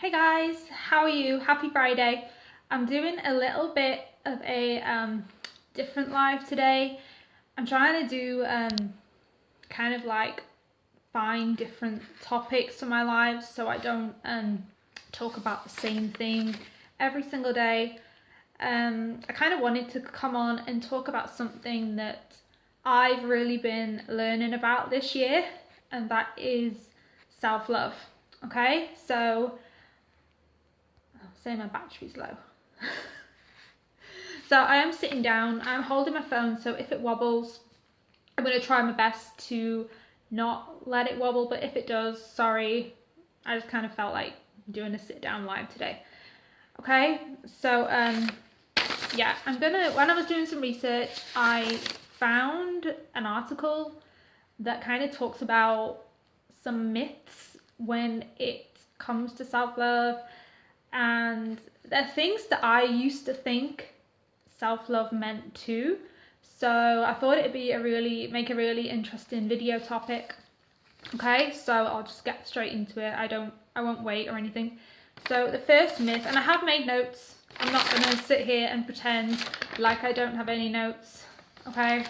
Hey guys, how are you? Happy Friday. I'm doing a little bit of a different live today. I'm trying to do kind of like find different topics to my lives so I don't talk about the same thing every single day. I kind of wanted to come on and talk about something that I've really been learning about this year, and that is self-love. Okay, so say my battery's low. So I am sitting down, I'm holding my phone, so if it wobbles, I'm going to try my best to not let it wobble, but if it does, sorry, I just kind of felt like doing a sit down live today. Okay, so yeah, when I was doing some research, I found an article that kind of talks about some myths when it comes to self-love, and they're things that I used to think self-love meant too. So I thought it'd be make a really interesting video topic. Okay, so I'll just get straight into it. I won't wait or anything. So the first myth, and I have made notes. I'm not gonna sit here and pretend like I don't have any notes. Okay,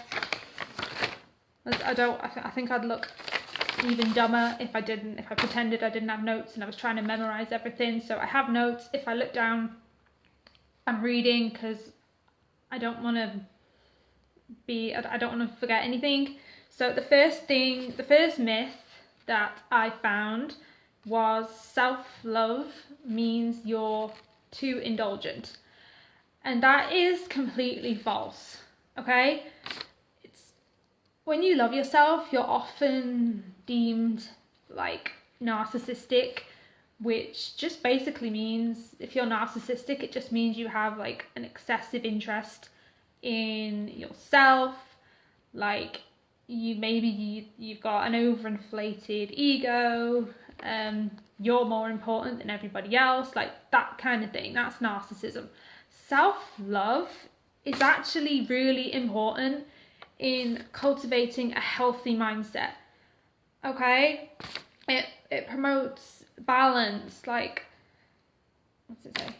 I think I'd look even dumber if I pretended I didn't have notes and I was trying to memorize everything. So I have notes. If I look down, I'm reading because I don't want to forget anything. So the first myth that I found was self-love means you're too indulgent, and that is completely false. Okay, when you love yourself, you're often deemed like narcissistic, which just basically means, if you're narcissistic, it just means you have like an excessive interest in yourself. Like you've got an overinflated ego, you're more important than everybody else, like that kind of thing. That's narcissism. Self-love is actually really important in cultivating a healthy mindset. Okay, it promotes balance, like, what's it say,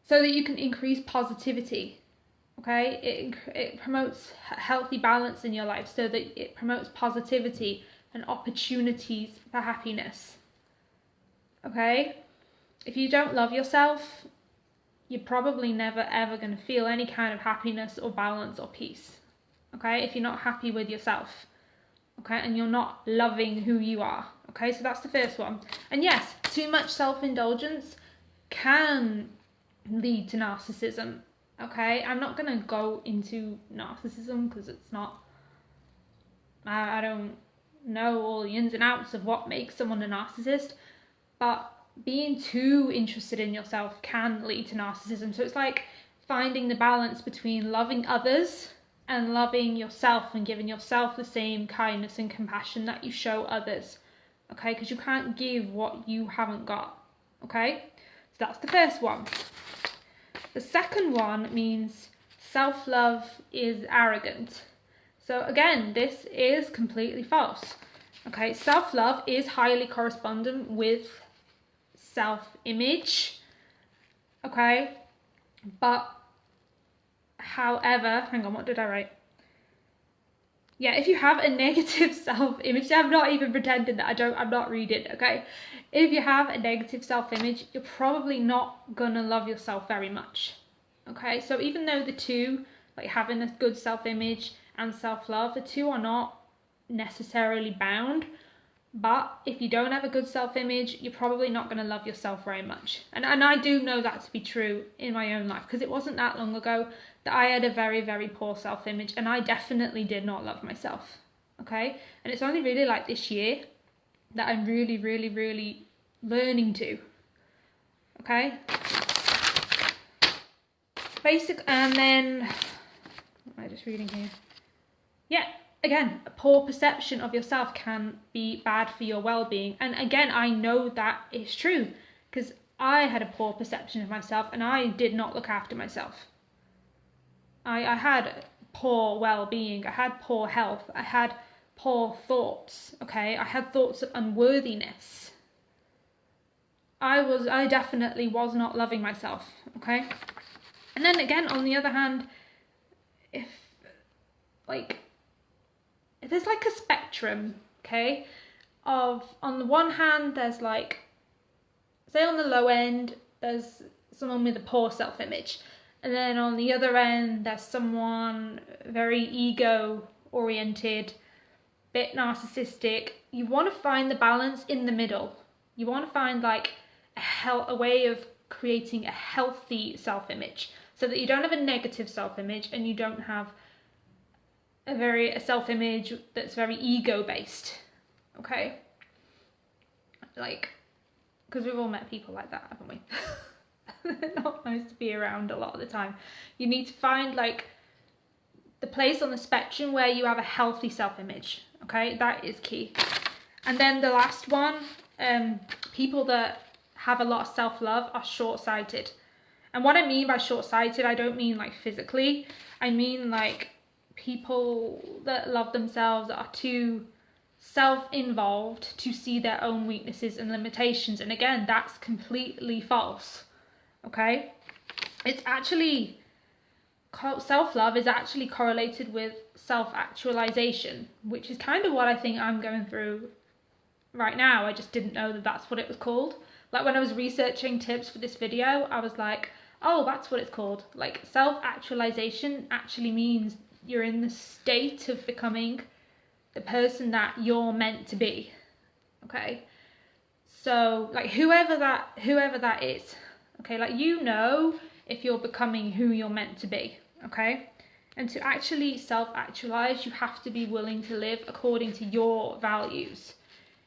so that you can increase positivity. Okay, it promotes healthy balance in your life, so that it promotes positivity and opportunities for happiness. Okay, if you don't love yourself, you're probably never ever going to feel any kind of happiness or balance or peace. Okay, if you're not happy with yourself, okay, and you're not loving who you are. Okay, so that's the first one. And yes, too much self-indulgence can lead to narcissism. Okay, I'm not gonna go into narcissism because it's not, I don't know all the ins and outs of what makes someone a narcissist, but being too interested in yourself can lead to narcissism. So it's like finding the balance between loving others and loving yourself and giving yourself the same kindness and compassion that you show others. Okay, because you can't give what you haven't got. Okay, so that's the first one. The second one means self-love is arrogant. So again, this is completely false. Okay, self-love is highly correspondent with self-image. Okay, but however, hang on, what did I write? Yeah, if you have a negative self-image, I'm not even pretending that I'm not reading, okay? If you have a negative self-image, you're probably not gonna love yourself very much, okay? So even though the two, like having a good self-image and self-love, the two are not necessarily bound, but if you don't have a good self-image, you're probably not gonna love yourself very much. And I do know that to be true in my own life, because it wasn't that long ago that I had a very, very poor self-image, and I definitely did not love myself, okay? And it's only really like this year that I'm really, really, really learning to, okay? And then, what am I just reading here? Yeah, again, a poor perception of yourself can be bad for your well-being. And again, I know that is true, because I had a poor perception of myself and I did not look after myself. I had poor well-being, I had poor health, I had poor thoughts, okay? I had thoughts of unworthiness. I definitely was not loving myself, okay? And then again, on the other hand, if there's like a spectrum, okay, of, on the one hand, there's like, say on the low end, there's someone with a poor self-image, and then on the other end, there's someone very ego-oriented, bit narcissistic. You want to find the balance in the middle. You want to find like a way of creating a healthy self-image, so that you don't have a negative self-image and you don't have a self-image that's very ego-based, okay? Like, because we've all met people like that, haven't we? They're not nice to be around a lot of the time. You need to find like the place on the spectrum where you have a healthy self-image, okay? That is key. And then the last one, people that have a lot of self-love are short-sighted. And what I mean by short-sighted, I don't mean like physically. I mean like people that love themselves, that are too self-involved to see their own weaknesses and limitations. And again, that's completely false, okay? It's actually, self-love is actually correlated with self-actualization, which is kind of what I think I'm going through right now. I just didn't know that that's what it was called. Like when I was researching tips for this video, I was like, oh, that's what it's called. Like self-actualization actually means you're in the state of becoming the person that you're meant to be, okay? So like whoever that is, okay, like you know if you're becoming who you're meant to be, okay? And to actually self-actualize, you have to be willing to live according to your values,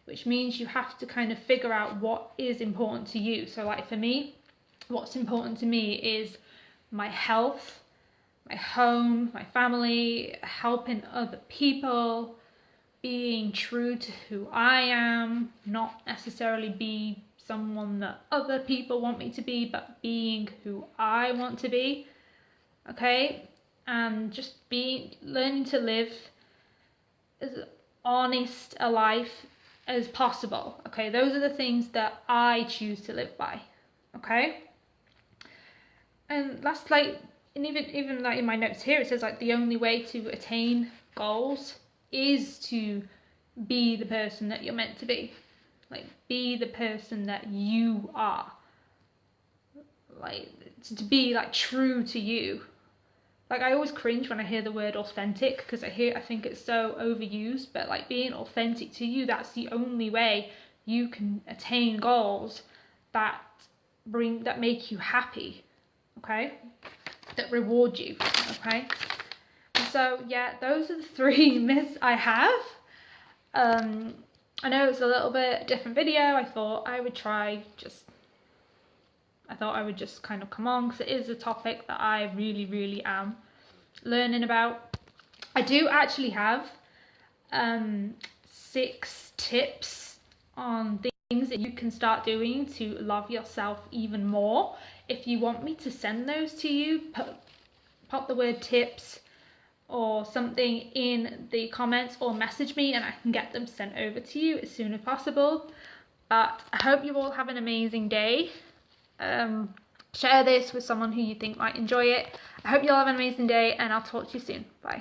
which means you have to kind of figure out what is important to you. So like for me, what's important to me is my health, my home, my family, helping other people, being true to who I am, not necessarily be someone that other people want me to be, but being who I want to be, okay? And just learning to live as honest a life as possible, okay? Those are the things that I choose to live by, okay? And that's like, and even like in my notes here, it says like the only way to attain goals is to be the person that you're meant to be. Like, be the person that you are. Like, to be like true to you. Like, I always cringe when I hear the word authentic, because I think it's so overused, but like being authentic to you, that's the only way you can attain goals that make you happy, okay? That reward you, okay? So yeah, those are the 3 myths I have. I know it's a little bit different video. I thought I would just kind of come on, because it is a topic that I really, really am learning about. I do actually have 6 tips on things that you can start doing to love yourself even more. If you want me to send those to you, pop the word tips or something in the comments, or message me and I can get them sent over to you as soon as possible. But I hope you all have an amazing day. Share this with someone who you think might enjoy it. I hope you all have an amazing day, and I'll talk to you soon. Bye.